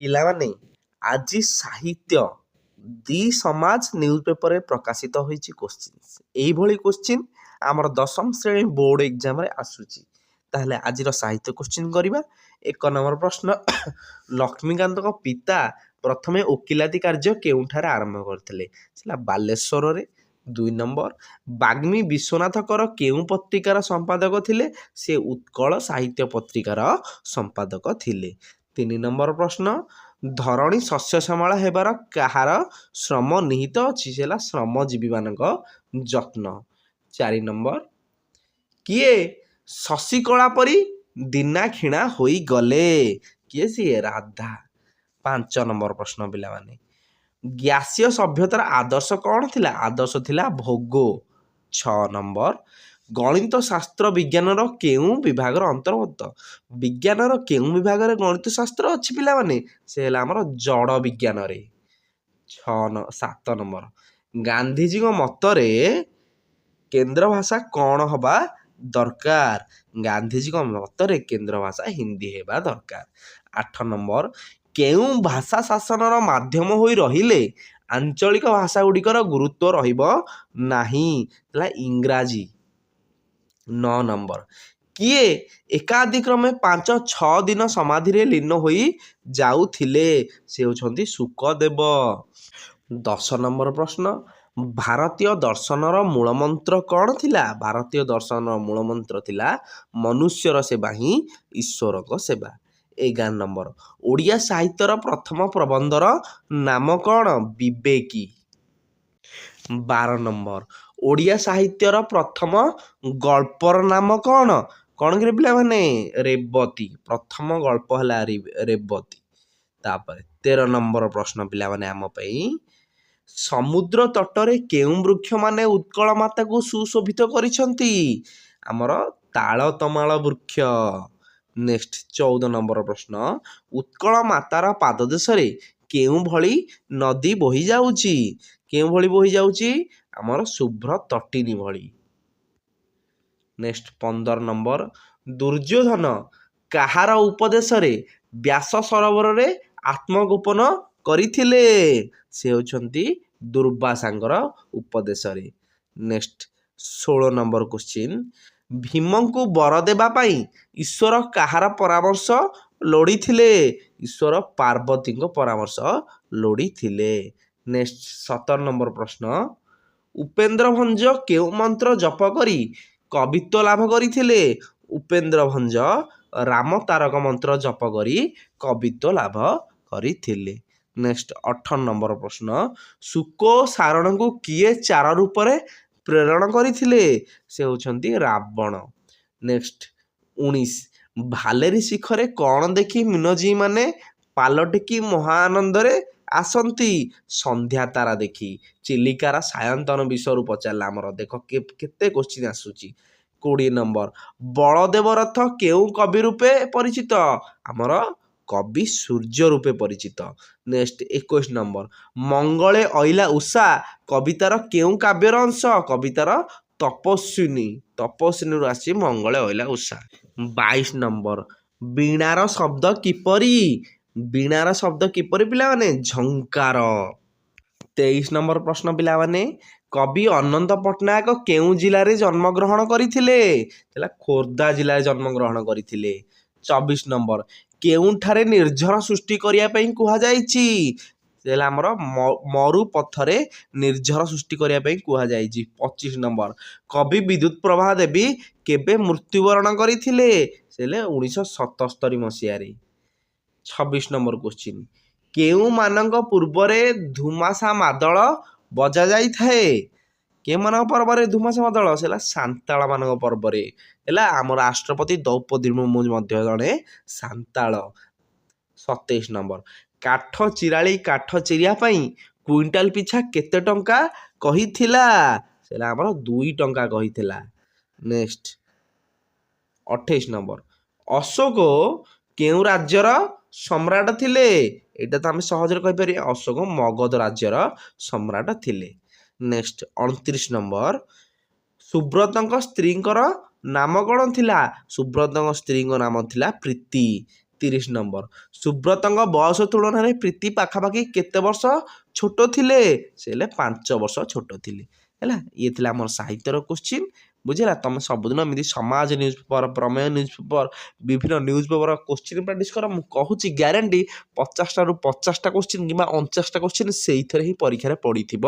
ପିଲାମାନେ ଆଜି ସାହିତ୍ୟ ଦି ସମାଜ ନ୍ୟୁଜ୍ ପେପରରେ ପ୍ରକାଶିତ ହୋଇଛି କୋଶ୍ଚିନ୍। ଏଇଭଳି କୋଶ୍ଚିନ୍ ଆମର ଦଶମ ଶ୍ରେଣୀ ବୋର୍ଡ ଏକ୍ଜାମରେ ଆସୁଛି। ତାହେଲେ ଆଜିର ସାହିତ୍ୟ କୋଶ୍ଚିନ୍ କରିବା। 1 ନମ୍ବର ପ୍ରଶ୍ନ ଲକ୍ଷ୍ମୀକାନ୍ତଙ୍କ ପିତା ପ୍ରଥମେ ଓକିଲାତି କାର୍ଯ୍ୟ କେଉଁଠାରେ ଆରମ୍ଭ କରିଥିଲେ? ହେଲା ବାଲେଶ୍ୱରରେ। 2 ନମ୍ବର ବାଗ୍ମୀ ବିଶ୍ୱନାଥଙ୍କର କେଉଁ ପତ୍ରିକାର ସମ୍ପାଦକ ଥିଲେ? ସେ ଉତ୍କଳ ସାହିତ୍ୟ ପତ୍ରିକାର ସମ୍ପାଦକ ଥିଲେ। 3 ନମ୍ବର ପ୍ରଶ୍ନ ଧରଣୀ ଶସ୍ୟ ଶ୍ୟାମଳ ହେବାର କାହାର ଶ୍ରମ ନିହିତ ଅଛି? ସେ ହେଲା ଶ୍ରମଜୀବୀମାନଙ୍କ ଯତ୍ନ। 4 ନମ୍ବର କିଏ ଶଶିକଳା ପରି ଦିନାକ୍ଷିଣା ହୋଇଗଲେ? କିଏ ସିଏ? ରାଧା। 5 ନମ୍ବର ପ୍ରଶ୍ନ ପିଲାମାନେ ଗ୍ୟାସୀୟ ସଭ୍ୟତାର ଆଦର୍ଶ କ'ଣ ଥିଲା? ଆଦର୍ଶ ଥିଲା ଭୋଗ। 6 ନମ୍ବର ଗଣିତ ଶାସ୍ତ୍ର ବିଜ୍ଞାନର କେଉଁ ବିଭାଗର ଅନ୍ତର୍ଗତ? ବିଜ୍ଞାନର କେଉଁ ବିଭାଗରେ ଗଣିତ ଶାସ୍ତ୍ର ଅଛି ପିଲାମାନେ? ସେ ହେଲା ଆମର ଜଡ଼ ବିଜ୍ଞାନରେ। 7 ନମ୍ବର ଗାନ୍ଧିଜୀଙ୍କ ମତରେ କେନ୍ଦ୍ର ଭାଷା କ'ଣ ହେବା ଦରକାର? ଗାନ୍ଧିଜୀଙ୍କ ମତରେ କେନ୍ଦ୍ର ଭାଷା ହିନ୍ଦୀ ହେବା ଦରକାର। 8 ନମ୍ବର କେଉଁ ଭାଷା ଶାସନର ମାଧ୍ୟମ ହୋଇ ରହିଲେ ଆଞ୍ଚଳିକ ଭାଷା ଗୁଡ଼ିକର ଗୁରୁତ୍ୱ ରହିବ ନାହିଁ? ହେଲା ଇଂରାଜୀ। 9 ନମ୍ବର କିଏ ଏକାଦିକ୍ରମେ 5-6 ଦିନ ସମାଧିରେ ଲୀନ ହୋଇ ଯାଉଥିଲେ? ସେ ହେଉଛନ୍ତି ଶୁକଦେବ। 10 ନମ୍ବର ପ୍ରଶ୍ନ ଭାରତୀୟ ଦର୍ଶନର ମୂଳମନ୍ତ୍ର କ'ଣ ଥିଲା? ଭାରତୀୟ ଦର୍ଶନର ମୂଳମନ୍ତ୍ର ଥିଲା ମନୁଷ୍ୟର ସେବା ହିଁ ଈଶ୍ୱରଙ୍କ ସେବା। 11 ନମ୍ବର ଓଡ଼ିଆ ସାହିତ୍ୟର ପ୍ରଥମ ପ୍ରବନ୍ଧର ନାମ କ'ଣ? ବିବେକୀ। 12 ନମ୍ବର ଓଡ଼ିଆ ସାହିତ୍ୟର ପ୍ରଥମ ଗଳ୍ପର ନାମ କ'ଣ? କ'ଣ କି ପିଲାମାନେ? ରେବତୀ। ପ୍ରଥମ ଗଳ୍ପ ହେଲା ରେବତୀ। ତାପରେ 13 ନମ୍ବର ପ୍ରଶ୍ନ ପିଲାମାନେ ଆମ ପାଇଁ ସମୁଦ୍ର ତଟରେ କେଉଁ ବୃକ୍ଷମାନେ ଉତ୍କଳ ମାତାକୁ ସୁଶୋଭିତ କରିଛନ୍ତି? ଆମର ତାଳ ତମାଳ ବୃକ୍ଷ। ନେକ୍ସଟ 14 ନମ୍ବର ପ୍ରଶ୍ନ ଉତ୍କଳ ମାତାର ପାଦଦେଶରେ କେଉଁ ଭଳି ନଦୀ ବୋହି ଯାଉଛି? କେଉଁ ଭଳି ବୋହି ଯାଉଛି? ଆମର ଶୁଭ୍ର ତଟିନୀ ଭଳି। ନେକ୍ସଟ 15 ନମ୍ବର ଦୁର୍ଯ୍ୟୋଧନ କାହାର ଉପଦେଶରେ ବ୍ୟାସ ସରୋବରରେ ଆତ୍ମଗୋପନ କରିଥିଲେ? ସେ ହେଉଛନ୍ତି ଦୁର୍ବାସାଙ୍କର ଉପଦେଶରେ। ନେକ୍ସଟ 16 ନମ୍ବର କ୍ୱେଶ୍ଚିନ୍ ଭୀମଙ୍କୁ ବର ଦେବା ପାଇଁ ଈଶ୍ୱର କାହାର ପରାମର୍ଶ ଲୋଡ଼ିଥିଲେ? ଈଶ୍ୱର ପାର୍ବତୀଙ୍କ ପରାମର୍ଶ ଲୋଡ଼ିଥିଲେ। ନେକ୍ସଟ 17 ନମ୍ବର ପ୍ରଶ୍ନ ଉପେନ୍ଦ୍ର ଭଞ୍ଜ କେଉଁ ମନ୍ତ୍ର ଜପ କରି କବିତ୍ୱ ଲାଭ କରିଥିଲେ? ଉପେନ୍ଦ୍ର ଭଞ୍ଜ ରାମ ତାରକ ମନ୍ତ୍ର ଜପ କରି କବିତ୍ୱ ଲାଭ କରିଥିଲେ। ନେକ୍ସଟ 18 ନମ୍ବର ପ୍ରଶ୍ନ ଶୁକ ଓ ସାରଣଙ୍କୁ କିଏ ଚାର ରୂପରେ ପ୍ରେରଣ କରିଥିଲେ? ସେ ହେଉଛନ୍ତି ରାବଣ। ନେକ୍ସଟ 19 ଭାଲେରୀ ଶିଖରେ କ'ଣ ଦେଖି ମିନଜୀ ମାନେ ପାଲଟିକି ମହା ଆନନ୍ଦରେ ଆସନ୍ତି? ସନ୍ଧ୍ୟା ତାରା ଦେଖି। ଚିଲିକାର ସାୟନ୍ତନ ବିଷୟରୁ ପଚାରିଲା ଆମର ଦେଖ କେତେ କୋଶ୍ଚିନ୍ ଆସୁଛି। 20 ନମ୍ବର ବଳଦେବ ରଥ କେଉଁ କବି ରୂପେ ପରିଚିତ? ଆମର କବି ସୂର୍ଯ୍ୟ ରୂପେ ପରିଚିତ। ନେକ୍ସଟ 21 ନମ୍ବର ମଙ୍ଗଳେ ଅଇଲା ଉଷା କବିତାର କେଉଁ କାବ୍ୟର ଅଂଶ? କବିତାର ତପସ୍ୱିନୀ। ତପସ୍ୱିନୀରୁ ଆସିଛି ମଙ୍ଗଳେ ଅଇଲା ଉଷା। 22 ନମ୍ବର ବୀଣାର ଶବ୍ଦ କିପରି? ବୀଣାର ଶବ୍ଦ କିପରି ପିଲାମାନେ? ଝଙ୍କାର। 23 ନମ୍ବର ପ୍ରଶ୍ନ ପିଲାମାନେ କବି ଅନନ୍ତ ପଟ୍ଟନାୟକ କେଉଁ ଜିଲ୍ଲାରେ ଜନ୍ମଗ୍ରହଣ କରିଥିଲେ? ହେଲା ଖୋର୍ଦ୍ଧା ଜିଲ୍ଲାରେ ଜନ୍ମଗ୍ରହଣ କରିଥିଲେ। 24 ନମ୍ବର କେଉଁଠାରେ ନିର୍ଝର ସୃଷ୍ଟି କରିବା ପାଇଁ କୁହାଯାଇଛି? ହେଲା ଆମର ମରୁ ପଥରେ ନିର୍ଝର ସୃଷ୍ଟି କରିବା ପାଇଁ କୁହାଯାଇଛି। 25 ନମ୍ବର କବି ବିଦ୍ୟୁତ ପ୍ରଭା ଦେବୀ କେବେ ମୃତ୍ୟୁବରଣ କରିଥିଲେ? ସେ ହେଲେ 1977 ମସିହାରେ। 26 ନମ୍ବର କ୍ୱେଶ୍ଚିନ୍ କେଉଁମାନଙ୍କ ପୂର୍ବରେ ଧୁମାସା ମାଦଳ ବଜା ଯାଇଥାଏ? କେଉଁମାନଙ୍କ ପର୍ବରେ ଧୁମାସା ମାଦଳ? ସେ ହେଲା ସାନ୍ତାଳ ମାନଙ୍କ ପର୍ବରେ। ହେଲା ଆମ ରାଷ୍ଟ୍ରପତି ଦ୍ରୌପଦୀ ମୁର୍ମୁ ମଧ୍ୟ ଜଣେ ସାନ୍ତାଳ। 27 ନମ୍ବର କାଠ ଚିରାଳି କାଠ ଚିରିବା ପାଇଁ କୁଇଣ୍ଟାଲ ପିଛା କେତେ ଟଙ୍କା କହିଥିଲା? ସେ ହେଲା ଆମର 2 ଟଙ୍କା କହିଥିଲା। ନେକ୍ସଟ 28 ନମ୍ବର ଅଶୋକ କେଉଁ ରାଜ୍ୟର ସମ୍ରାଟ ଥିଲେ? ଏଇଟା ତ ଆମେ ସହଜରେ କହିପାରିବା ଅଶୋକ ମଗଧ ରାଜ୍ୟର ସମ୍ରାଟ ଥିଲେ। ନେକ୍ସଟ 29 ନମ୍ବର ସୁବ୍ରତଙ୍କ ସ୍ତ୍ରୀଙ୍କର ନାମ କ'ଣ ଥିଲା? ସୁବ୍ରତଙ୍କ ସ୍ତ୍ରୀଙ୍କ ନାମ ଥିଲା ପ୍ରୀତି। 30 ନମ୍ବର ସୁବ୍ରତଙ୍କ ବୟସ ତୁଳନାରେ ପ୍ରୀତି ପାଖାପାଖି କେତେ ବର୍ଷ ଛୋଟ ଥିଲେ? ସେ ହେଲେ 5 ବର୍ଷ ଛୋଟ ଥିଲେ। ହେଲା, ଇଏ ଥିଲା ଆମର ସାହିତ୍ୟର କୋଶ୍ଚିନ୍। ବୁଝିଲା, ତମେ ସବୁଦିନ ଏମିତି ସମାଜ ନ୍ୟୁଜ୍ ପେପର, ପ୍ରମେୟ ନ୍ୟୁଜ୍ ପେପର, ବିଭିନ୍ନ ନ୍ୟୁଜ୍ ପେପର କୋଶ୍ଚିନ୍ ପ୍ରାକ୍ଟିସ୍ କର। ମୁଁ କହୁଛି ଗ୍ୟାରେଣ୍ଟି 50ଟାରୁ 50ଟା କୋଶ୍ଚିନ୍ କିମ୍ବା 49ଟା କୋଶ୍ଚିନ୍ ସେଇଥିରେ ହିଁ ପରୀକ୍ଷାରେ ପଡ଼ିଥିବ।